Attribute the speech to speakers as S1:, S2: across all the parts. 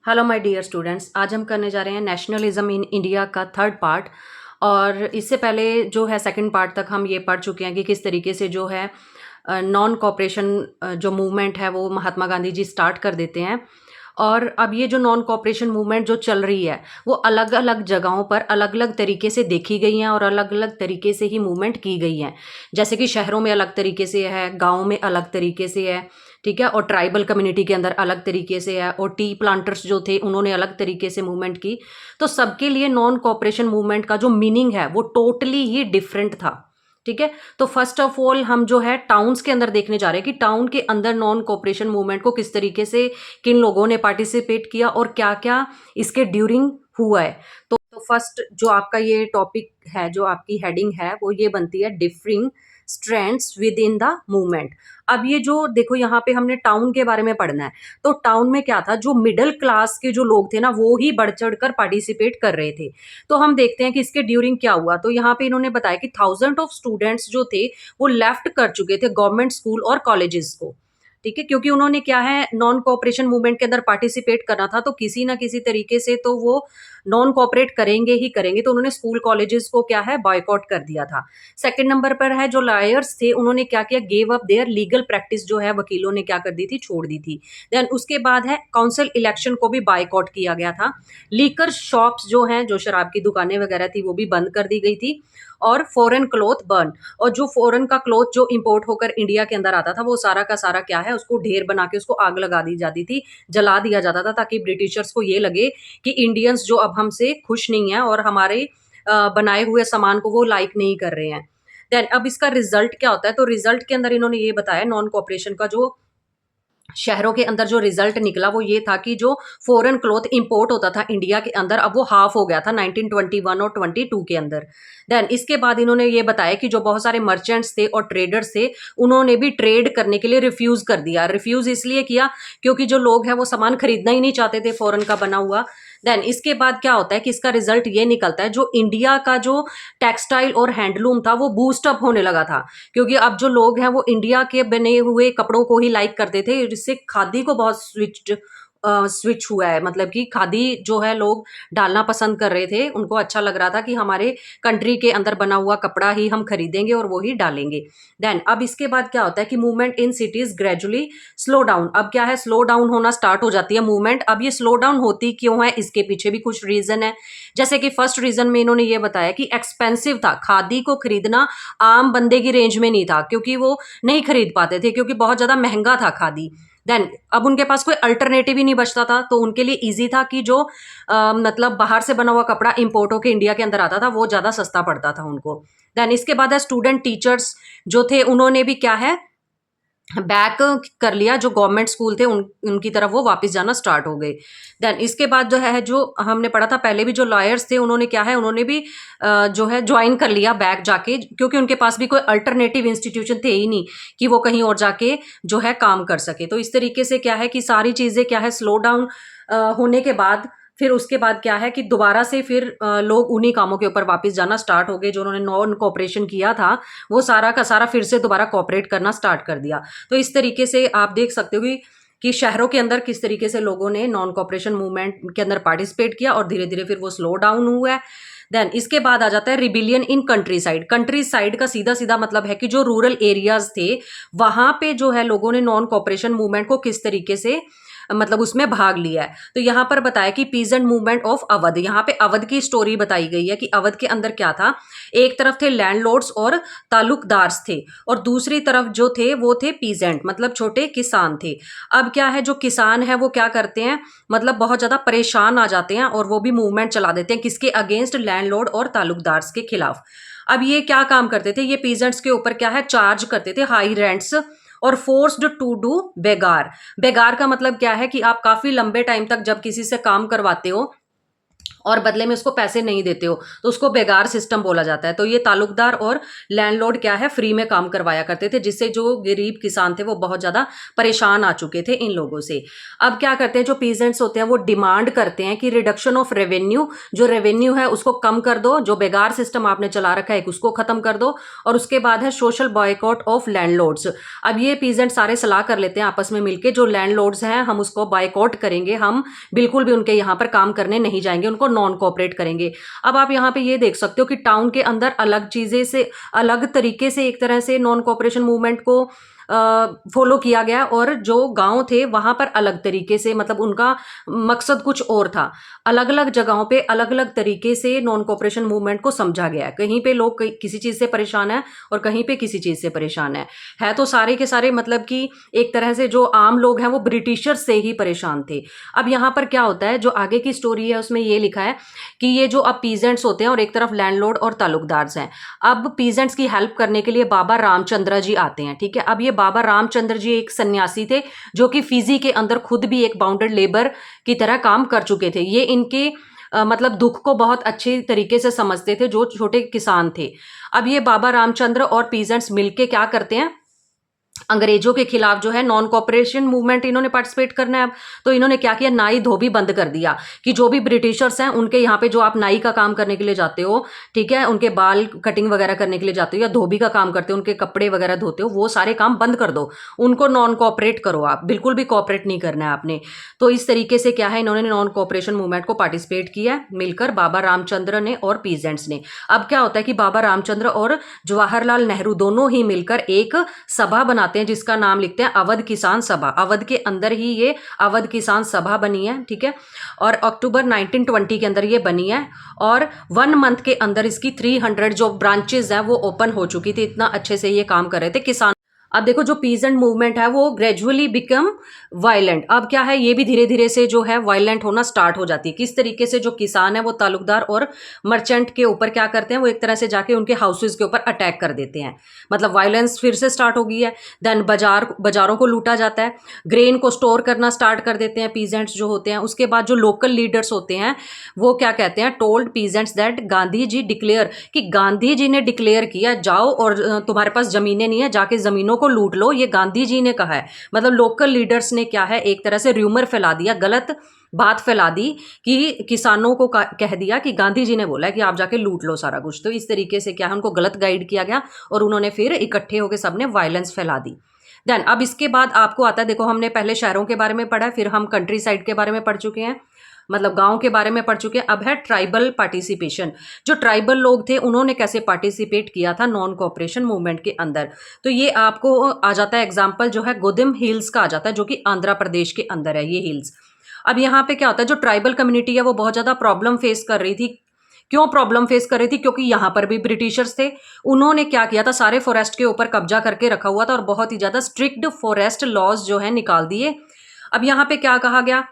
S1: Hello my dear students, आज हम करने जा रहे हैं नेशनलिज्म इन इंडिया का थर्ड पार्ट। और इससे पहले जो है सेकंड पार्ट तक हम ये पढ़ चुके हैं कि किस तरीके से जो है नॉन कॉपरेशन जो मूवमेंट है वो महात्मा गांधी जी स्टार्ट कर देते हैं। और अब ये जो नॉन कॉपरेशन मूवमेंट जो चल रही है वो अलग अलग जगहों पर अलग अलग तरीके से देखी गई हैं और अलग अलग तरीके से ही मूवमेंट की गई हैं। जैसे कि शहरों में अलग तरीके से है, गाँव में अलग तरीके से है, ठीक है, और ट्राइबल कम्युनिटी के अंदर अलग तरीके से है, और टी प्लांटर्स जो थे उन्होंने अलग तरीके से मूवमेंट की। तो सबके लिए नॉन कॉपरेशन मूवमेंट का जो मीनिंग है वो टोटली ही डिफरेंट था। ठीक है, तो फर्स्ट ऑफ ऑल हम जो है टाउन्स के अंदर देखने जा रहे हैं कि टाउन के अंदर नॉन कॉपरेशन मूवमेंट को किस तरीके से किन लोगों ने पार्टिसिपेट किया और क्या क्या इसके ड्यूरिंग हुआ है। तो फर्स्ट जो आपका ये टॉपिक है, जो आपकी हेडिंग है वो ये बनती है differing strands with in the movement. अब ये जो देखो यहाँ पे हमने टाउन के बारे में पढ़ना है। तो टाउन में क्या था, जो मिडिल क्लास के जो लोग थे ना वो ही बढ़ चढ़ कर पार्टिसिपेट कर रहे थे। तो हम देखते हैं कि इसके ड्यूरिंग क्या हुआ। तो यहाँ पे इन्होंने बताया कि थाउजेंड ऑफ स्टूडेंट्स जो थे वो लेफ्ट कर चुके थे गवर्नमेंट स्कूल और कॉलेजेस को। ठीक है, क्योंकि उन्होंने क्या है नॉन कोऑपरेशन मूवमेंट के अंदर पार्टिसिपेट करना था, तो किसी ना किसी तरीके से तो वो नॉन कोऑपरेट करेंगे ही करेंगे। तो उन्होंने स्कूल कॉलेजेस को क्या है बॉयकॉट कर दिया था। सेकंड नंबर पर है जो लॉयर्स थे, उन्होंने क्या किया, gave up their legal practice जो है वकीलों ने क्या कर दी थी, छोड़ दी थी। देन उसके बाद है काउंसिल इलेक्शन को भी बायकॉट किया गया था। लीकर शॉप्स जो हैं, जो शराब की दुकानें वगैरह थी वो भी बंद कर दी गई थी। और फॉरेन क्लॉथ बर्न, और जो फॉरेन का क्लॉथ जो इंपोर्ट होकर इंडिया के अंदर आता था वो सारा का सारा क्या है उसको ढेर बना के उसको आग लगा दी जाती थी, जला दिया जाता था, ताकि ब्रिटिशर्स को ये लगे कि इंडियंस जो अब हमसे खुश नहीं है और हमारे बनाए हुए सामान को वो लाइक नहीं कर रहे हैं। देन अब इसका रिजल्ट क्या होता है, तो रिजल्ट के अंदर इन्होंने ये बताया नॉन कॉपरेशन का जो शहरों के अंदर जो रिजल्ट निकला वो ये था कि जो फॉरेन क्लॉथ इंपोर्ट होता था इंडिया के अंदर अब वो हाफ हो गया था 1921 और 22 के अंदर। देन इसके बाद इन्होंने ये बताया कि जो बहुत सारे मर्चेंट्स थे और ट्रेडर्स थे उन्होंने भी ट्रेड करने के लिए रिफ्यूज कर दिया। रिफ्यूज इसलिए किया क्योंकि जो लोग हैं वो सामान खरीदना ही नहीं चाहते थे फॉरेन का बना हुआ। देन इसके बाद क्या होता है कि इसका रिजल्ट ये निकलता है, जो इंडिया का जो टेक्सटाइल और हैंडलूम था वो बूस्ट अप होने लगा था, क्योंकि अब जो लोग हैं वो इंडिया के बने हुए कपड़ों को ही लाइक करते थे, जिससे खादी को बहुत स्विच हुआ है। मतलब कि खादी जो है लोग डालना पसंद कर रहे थे, उनको अच्छा लग रहा था कि हमारे कंट्री के अंदर बना हुआ कपड़ा ही हम खरीदेंगे और वो ही डालेंगे। देन अब इसके बाद क्या होता है कि movement in cities gradually slow down. अब क्या है, स्लो डाउन होना स्टार्ट हो जाती है मूवमेंट। अब ये स्लो डाउन होती क्यों है, इसके पीछे भी कुछ रीजन है। जैसे कि फर्स्ट रीजन में इन्होंने ये बताया कि एक्सपेंसिव था, खादी को खरीदना आम बंदे की रेंज में नहीं था, क्योंकि वो नहीं खरीद पाते थे, क्योंकि बहुत ज्यादा महंगा था खादी। देन अब उनके पास कोई अल्टरनेटिव ही नहीं बचता था, तो उनके लिए इजी था कि जो मतलब बाहर से बना हुआ कपड़ा इंपोर्ट होकर इंडिया के अंदर आता था वो ज्यादा सस्ता पड़ता था उनको। देन इसके बाद है स्टूडेंट टीचर्स जो थे उन्होंने भी क्या है बैक कर लिया, जो गवर्नमेंट स्कूल थे उनकी तरफ वो वापस जाना स्टार्ट हो गए। देन इसके बाद जो है जो हमने पढ़ा था पहले भी, जो लॉयर्स थे उन्होंने क्या है उन्होंने भी जो है ज्वाइन कर लिया बैक जाके, क्योंकि उनके पास भी कोई अल्टरनेटिव इंस्टीट्यूशन थे ही नहीं कि वो कहीं और जाके जो है काम कर सके। तो इस तरीके से क्या है कि सारी चीजें क्या है स्लो डाउन होने के बाद फिर उसके बाद क्या है कि दोबारा से फिर लोग उन्हीं कामों के ऊपर वापस जाना स्टार्ट हो गए। जो उन्होंने नॉन कोऑपरेशन किया था वो सारा का सारा फिर से दोबारा कोऑपरेट करना स्टार्ट कर दिया। तो इस तरीके से आप देख सकते हो कि शहरों के अंदर किस तरीके से लोगों ने नॉन कोऑपरेशन मूवमेंट के अंदर पार्टिसिपेट किया और धीरे धीरे फिर वो स्लो डाउन हुआ है। देन इसके बाद आ जाता है rebellion in country side. Country side का सीधा सीधा मतलब है कि जो रूरल एरियाज थे वहां पे जो है लोगों ने नॉन कोऑपरेशन मूवमेंट को किस तरीके से मतलब उसमें भाग लिया है। तो यहाँ पर बताया कि पीजेंट मूवमेंट ऑफ अवध, यहाँ पे अवध की स्टोरी बताई गई है कि अवध के अंदर क्या था, एक तरफ थे लैंडलॉर्ड्स और तालुकदार्स थे, और दूसरी तरफ जो थे वो थे पीजेंट मतलब छोटे किसान थे। अब क्या है, जो किसान है वो क्या करते हैं, मतलब बहुत ज्यादा परेशान आ जाते हैं और वो भी मूवमेंट चला देते हैं किसके अगेंस्ट, लैंडलॉर्ड और तालुकदार्स के खिलाफ। अब ये क्या काम करते थे, ये पीजेंट्स के ऊपर क्या है चार्ज करते थे हाई रेंट्स और फोर्स्ड टू डू बेगार। बेगार का मतलब क्या है कि आप काफी लंबे टाइम तक जब किसी से काम करवाते हो और बदले में उसको पैसे नहीं देते हो तो उसको बेगार सिस्टम बोला जाता है। तो ये ताल्लुकदार और लैंडलॉर्ड क्या है, फ्री में काम करवाया करते थे, जिससे जो गरीब किसान थे वो बहुत ज़्यादा परेशान आ चुके थे इन लोगों से। अब क्या करते हैं, जो पीजेंट्स होते हैं वो डिमांड करते हैं कि रिडक्शन ऑफ रेवेन्यू, जो रेवेन्यू है उसको कम कर दो, जो बेगार सिस्टम आपने चला रखा है उसको खत्म कर दो, और उसके बाद है सोशल बॉयकॉट ऑफ लैंडलॉर्ड्स। अब ये पीजेंट सारे सलाह कर लेते हैं आपस में मिलकर, जो लैंडलॉर्ड्स हैं हम उसको बॉयकॉट करेंगे, हम बिल्कुल भी उनके यहाँ पर काम करने नहीं जाएंगे, उनको नॉन कोऑपरेट करेंगे। अब आप यहाँ पे ये देख सकते हो कि टाउन के अंदर अलग चीजें से, अलग तरीके से एक तरह से नॉन कोऑपरेशन मूवमेंट को फॉलो किया गया, और जो गांव थे वहां पर अलग तरीके से, मतलब उनका मकसद कुछ और था। अलग अलग जगहों पे अलग अलग तरीके से नॉन कोऑपरेशन मूवमेंट को समझा गया है। कहीं पे लोग किसी चीज से परेशान है और कहीं पे किसी चीज से परेशान है तो सारे के सारे मतलब कि एक तरह से जो आम लोग हैं वो ब्रिटिशर्स से ही परेशान थे। अब यहाँ पर क्या होता है, जो आगे की स्टोरी है उसमें ये लिखा है कि ये जो अब पीजेंट्स होते हैं और एक तरफ लैंडलॉर्ड और ताल्लुकदार्स हैं, अब पीजेंट्स की हेल्प करने के लिए बाबा रामचंद्र जी आते हैं। ठीक है, अब ये बाबा रामचंद्र जी एक सन्यासी थे जो कि फिजी के अंदर खुद भी एक बाउंडेड लेबर की तरह काम कर चुके थे। ये इनके मतलब दुख को बहुत अच्छे तरीके से समझते थे, जो छोटे किसान थे। अब ये बाबा रामचंद्र और पीजेंट्स मिलके क्या करते हैं, अंग्रेजों के खिलाफ जो है नॉन कॉपरेशन मूवमेंट इन्होंने पार्टिसिपेट करना है। अब तो इन्होंने क्या किया, नाई धोबी बंद कर दिया कि जो भी ब्रिटिशर्स हैं उनके यहाँ पे जो आप नाई का काम करने के लिए जाते हो, ठीक है, उनके बाल कटिंग वगैरह करने के लिए जाते हो या धोबी का काम करते हो, उनके कपड़े वगैरह धोते हो, वो सारे काम बंद कर दो, उनको नॉन कॉपरेट करो, आप बिल्कुल भी कॉपरेट नहीं करना है आपने। तो इस तरीके से क्या है, इन्होंने नॉन कॉपरेशन मूवमेंट को पार्टिसिपेट किया मिलकर बाबा रामचंद्र ने और पीजेंट्स ने। अब क्या होता है कि बाबा रामचंद्र और जवाहरलाल नेहरू दोनों ही मिलकर एक सभा बनाते हैं जिसका नाम लिखते हैं अवध किसान सभा। अवध के अंदर ही ये अवध किसान सभा बनी है, ठीक है, और अक्टूबर 1920 के अंदर ये बनी है, और 1 मंथ के अंदर इसकी 300 जो ब्रांचेस हैं वो ओपन हो चुकी थी। इतना अच्छे से ये काम कर रहे थे किसान। अब देखो जो पीजेंट मूवमेंट है वो ग्रेजुअली बिकम वायलेंट। अब क्या है, ये भी धीरे धीरे से जो है वायलेंट होना स्टार्ट हो जाती है। किस तरीके से, जो किसान है वो तालुकदार और मर्चेंट के ऊपर क्या करते हैं, वो एक तरह से जाके उनके हाउसेज के ऊपर अटैक कर देते हैं, मतलब वायलेंस फिर से स्टार्ट हो गई है। देन बाजारों को लूटा जाता है, ग्रेन को स्टोर करना स्टार्ट कर देते हैं पीजेंट्स जो होते हैं। उसके बाद जो लोकल लीडर्स होते हैं वो क्या कहते हैं, told peasants that Gandhi ji declare, कि गांधी जी ने डिक्लेयर किया जाओ और तुम्हारे पास जमीनें नहीं है, जाके जमीनों को लूट लो, ये गांधी जी ने कहा है। मतलब लोकल लीडर्स ने क्या है, एक तरह से र्यूमर फैला दिया, गलत बात फैला दी कि किसानों को कह दिया कि गांधी जी ने बोला है कि आप जाके लूट लो सारा कुछ। तो इस तरीके से क्या है, उनको गलत गाइड किया गया और उन्होंने फिर इकट्ठे होकर सबने वायलेंस फैला दी। देन अब इसके बाद आपको आता है, देखो हमने पहले शहरों के बारे में पढ़ा है, फिर हम कंट्री साइड के बारे में पढ़ चुके हैं, मतलब गांव के बारे में पढ़ चुके हैं। अब है ट्राइबल पार्टिसिपेशन। जो ट्राइबल लोग थे उन्होंने कैसे पार्टिसिपेट किया था नॉन कोऑपरेशन मूवमेंट के अंदर। तो ये आपको आ जाता है एग्जांपल जो है गोदिम हिल्स का आ जाता है, जो कि आंध्र प्रदेश के अंदर है ये हिल्स। अब यहाँ पे क्या होता है, जो ट्राइबल कम्युनिटी है वो बहुत ज़्यादा प्रॉब्लम फेस कर रही थी। क्यों प्रॉब्लम फेस कर रही थी, क्योंकि यहाँ पर भी ब्रिटिशर्स थे। उन्होंने क्या किया था, सारे फॉरेस्ट के ऊपर कब्जा करके रखा हुआ था और बहुत ही ज़्यादा स्ट्रिक्ट फॉरेस्ट लॉज जो है निकाल दिए। अब यहाँ पे क्या कहा गया,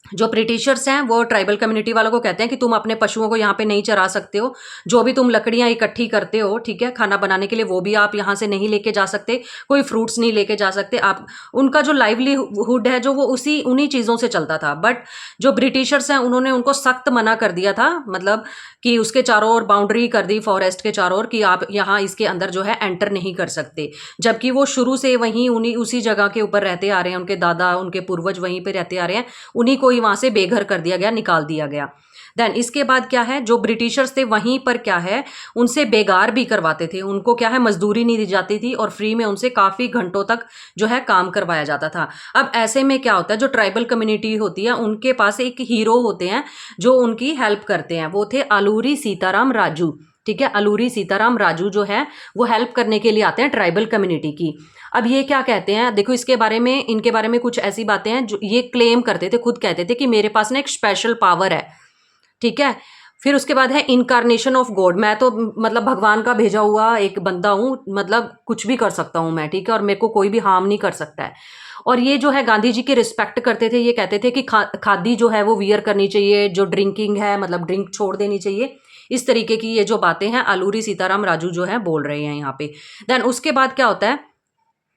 S1: जो ब्रिटिशर्स हैं वो ट्राइबल कम्युनिटी वालों को कहते हैं कि तुम अपने पशुओं को यहाँ पे नहीं चरा सकते हो, जो भी तुम लकड़ियाँ इकट्ठी करते हो, ठीक है, खाना बनाने के लिए, वो भी आप यहाँ से नहीं लेके जा सकते, कोई फ्रूट्स नहीं लेके जा सकते आप। उनका जो लाइवलीहुड है जो वो उन्हीं चीज़ों से चलता था। बट जो ब्रिटिशर्स हैं उन्होंने उनको सख्त मना कर दिया था, मतलब कि उसके चारों ओर बाउंड्री कर दी फॉरेस्ट के चारों ओर कि आप यहाँ इसके अंदर जो है एंटर नहीं कर सकते। जबकि वो शुरू से वहीं उसी जगह के ऊपर रहते आ रहे हैं, उनके दादा उनके पूर्वज वहीं पे रहते आ रहे हैं, उन्हीं को ही वहां से बेघर कर दिया गया, निकाल दिया गया। देन इसके बाद क्या है, जो ब्रिटिशर्स थे वहीं पर क्या है, उनसे बेगार भी करवाते थे, उनको क्या है मजदूरी नहीं दी जाती थी और फ्री में उनसे काफ़ी घंटों तक जो है काम करवाया जाता था। अब ऐसे में क्या होता है, जो ट्राइबल कम्युनिटी होती है उनके पास एक हीरो होते हैं जो उनकी हेल्प करते हैं, वो थे अलूरी सीताराम राजू। ठीक है, अलूरी सीताराम राजू जो है वो हेल्प करने के लिए आते हैं ट्राइबल कम्युनिटी की। अब ये क्या कहते हैं, देखो इसके बारे में, इनके बारे में कुछ ऐसी बातें हैं जो ये क्लेम करते थे, खुद कहते थे कि मेरे पास ना एक स्पेशल पावर है, ठीक है। फिर उसके बाद है इनकारनेशन ऑफ गॉड, मैं तो मतलब भगवान का भेजा हुआ एक बंदा हूँ, मतलब कुछ भी कर सकता हूँ मैं, ठीक है, और मेरे को कोई भी हार्म नहीं कर सकता है। और ये जो है गांधी जी की रिस्पेक्ट करते थे, ये कहते थे कि खादी जो है वो वियर करनी चाहिए, जो ड्रिंकिंग है मतलब ड्रिंक छोड़ देनी चाहिए। इस तरीके की ये जो बातें हैं अलूरी सीताराम राजू जो है बोल रहे हैं यहाँ पे। देन उसके बाद क्या होता है,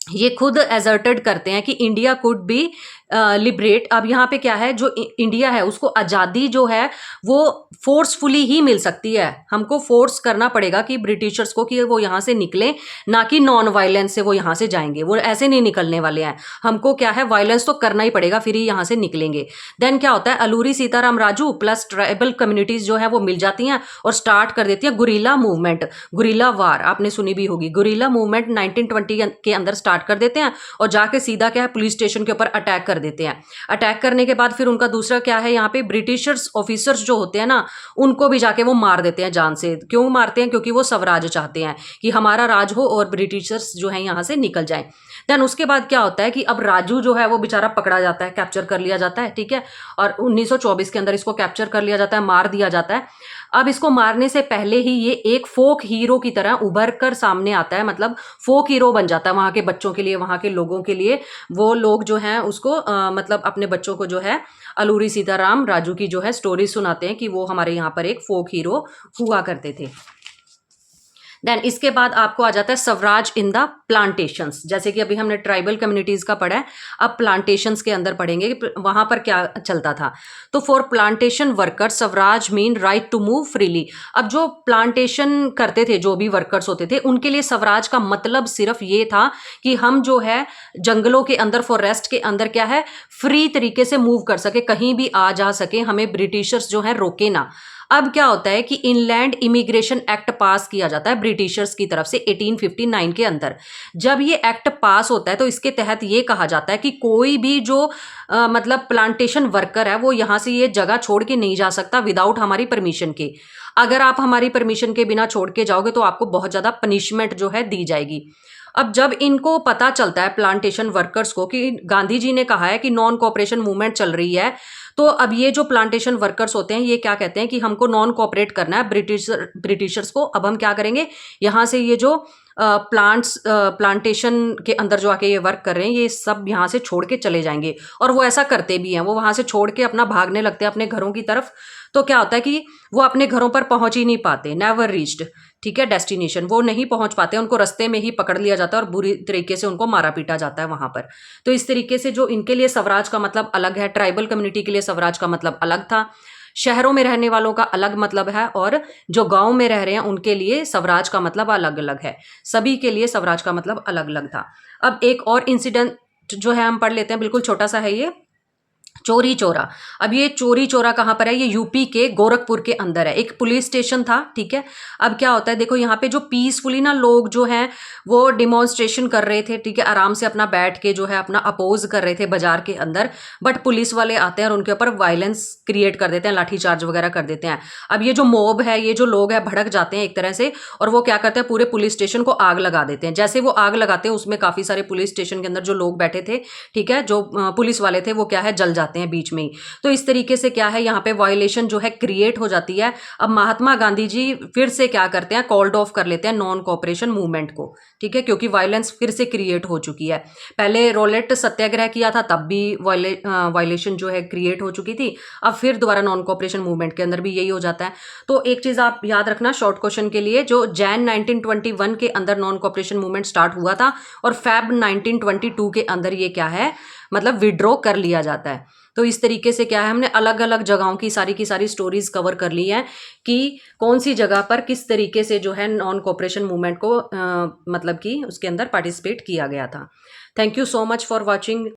S1: ये खुद एजर्टेड करते हैं कि इंडिया कुड बी लिबरेट। अब यहाँ पे क्या है, जो इंडिया है उसको आज़ादी जो है वो फोर्सफुली ही मिल सकती है। हमको फोर्स करना पड़ेगा कि ब्रिटिशर्स को कि वो यहाँ से निकले, ना कि नॉन वायलेंस से वो यहाँ से जाएंगे। वो ऐसे नहीं निकलने वाले हैं। हमको क्या है, वायलेंस तो करना ही पड़ेगा, फिर ही यहाँ से निकलेंगे। देन क्या होता है, Alluri Sitaram Raju plus tribal communities जो है वो मिल जाती हैं और स्टार्ट कर देती है गुरिल्ला मूवमेंट। गुरिल्ला वार आपने सुनी भी होगी। गुरिल्ला मूवमेंट 1920 के अंदर स्टार्ट कर देते हैं और जाके सीधा क्या है, पुलिस स्टेशन के ऊपर अटैक कर देते हैं। अटैक करने के बाद फिर उनका दूसरा क्या है, यहाँ पे ब्रिटिशर्स ऑफिसर्स जो होते हैं ना, उनको भी जाके वो मार देते हैं जान से। क्यों मारते हैं? क्योंकि वो स्वराज चाहते हैं कि हमारा राज हो और ब्रिटिशर्स जो है यहाँ से निकल जाएं। देन उसके बाद क्या होता है कि अब राजू जो है वो बेचारा पकड़ा जाता है, कैप्चर कर लिया जाता है, ठीक है। और 1924 के अंदर इसको कैप्चर कर लिया जाता है, मार दिया जाता है। अब इसको मारने से पहले ही ये एक फोक हीरो की तरह उभर कर सामने आता है, मतलब फोक हीरो बन जाता है वहाँ के बच्चों के लिए, वहाँ के लोगों के लिए। वो लोग जो हैं उसको मतलब अपने बच्चों को जो है अलूरी सीताराम राजू की जो है स्टोरी सुनाते हैं कि वो हमारे यहाँ पर एक फोक हीरो हुआ करते थे। देन इसके बाद आपको आ जाता है स्वराज इन द प्लांटेशंस। जैसे कि अभी हमने ट्राइबल कम्युनिटीज का पढ़ा है, अब प्लांटेशंस के अंदर पढ़ेंगे कि वहां पर क्या चलता था। तो for plantation workers swaraj mean right to move freely. अब जो प्लांटेशन करते थे, जो भी वर्कर्स होते थे, उनके लिए स्वराज का मतलब सिर्फ ये था कि हम जो है जंगलों के अंदर, फॉरेस्ट के अंदर क्या है, फ्री तरीके से मूव कर सके, कहीं भी आ जा सके, हमें ब्रिटिशर्स जो है रोके ना। अब क्या होता है कि इनलैंड इमिग्रेशन एक्ट पास किया जाता है ब्रिटिशर्स की तरफ से 1859 के अंदर। जब ये एक्ट पास होता है तो इसके तहत ये कहा जाता है कि कोई भी जो मतलब प्लांटेशन वर्कर है वो यहाँ से ये जगह छोड़ के नहीं जा सकता विदाउट हमारी परमिशन के। अगर आप हमारी परमिशन के बिना छोड़ के जाओगे तो आपको बहुत ज़्यादा पनिशमेंट जो है दी जाएगी। अब जब इनको पता चलता है प्लांटेशन वर्कर्स को कि गांधी जी ने कहा है कि नॉन कोऑपरेशन मूवमेंट चल रही है, तो अब ये जो प्लांटेशन वर्कर्स होते हैं ये क्या कहते हैं कि हमको नॉन कोऑपरेट करना है ब्रिटिशर्स को। अब हम क्या करेंगे, यहाँ से ये जो प्लांटेशन के अंदर जो आके ये वर्क कर रहे हैं ये सब यहाँ से छोड़ के चले जाएंगे। और वो ऐसा करते भी हैं, वो वहाँ से छोड़ के अपना भागने लगते हैं अपने घरों की तरफ। तो क्या होता है कि वो अपने घरों पर पहुंच ही नहीं पाते, नेवर रीच्ड, ठीक है, डेस्टिनेशन वो नहीं पहुंच पाते, उनको रास्ते में ही पकड़ लिया जाता है और बुरी तरीके से उनको मारा पीटा जाता है वहां पर। तो इस तरीके से जो इनके लिए स्वराज का मतलब अलग है, ट्राइबल कम्युनिटी के लिए स्वराज का मतलब अलग था, शहरों में रहने वालों का अलग मतलब है, और जो गांव में रह रहे हैं उनके लिए स्वराज का मतलब अलग अलग है। सभी के लिए स्वराज का मतलब अलग अलग था। अब एक और इंसिडेंट जो है हम पढ़ लेते हैं, बिल्कुल छोटा सा है ये, चोरी चोरा। अब ये चोरी चोरा कहाँ पर है, ये यूपी के गोरखपुर के अंदर है। एक पुलिस स्टेशन था, ठीक है। अब क्या होता है, देखो यहाँ पे जो पीसफुली ना लोग जो हैं वो डिमॉन्स्ट्रेशन कर रहे थे, ठीक है, आराम से अपना बैठ के जो है अपना अपोज कर रहे थे बाजार के अंदर। बट पुलिस वाले आते हैं और उनके ऊपर वायलेंस क्रिएट कर देते हैं, लाठीचार्ज वगैरह कर देते हैं। अब ये जो मॉब है, ये जो लोग हैं भड़क जाते हैं एक तरह से, और वो क्या करते हैं, पूरे पुलिस स्टेशन को आग लगा देते हैं। जैसे वो आग लगाते हैं उसमें काफी सारे पुलिस स्टेशन के अंदर जो लोग बैठे थे, ठीक है, जो पुलिस वाले थे, वो क्या है जल जाते हैं बीच में ही। तो इस तरीके से क्या है, यहाँ पे वायलेशन जो है क्रिएट हो जाती है। अब महात्मा गांधी जी फिर से क्या करते हैं, कॉल्ड ऑफ कर लेते हैं नॉन कोऑपरेशन मूवमेंट को, ठीक है, क्योंकि वायलेंस फिर से क्रिएट हो चुकी है। पहले रोलेट सत्याग्रह किया था तब भी वायलेशन जो है क्रिएट हो चुकी थी, अब फिर दोबारा नॉन कोऑपरेशन मूवमेंट के अंदर भी यही हो जाता है। तो एक चीज आप याद रखना शॉर्ट क्वेश्चन के लिए, जो जैन 1921 के अंदर नॉन कोऑपरेशन मूवमेंट स्टार्ट हुआ था और फेब 1922 के अंदर ये क्या है, मतलब विड्रॉ कर लिया जाता है। तो इस तरीके से क्या है, हमने अलग अलग जगहों की सारी स्टोरीज कवर कर ली हैं कि कौन सी जगह पर किस तरीके से जो है नॉन कोऑपरेशन मूवमेंट को मतलब कि उसके अंदर पार्टिसिपेट किया गया था। Thank you so much for watching.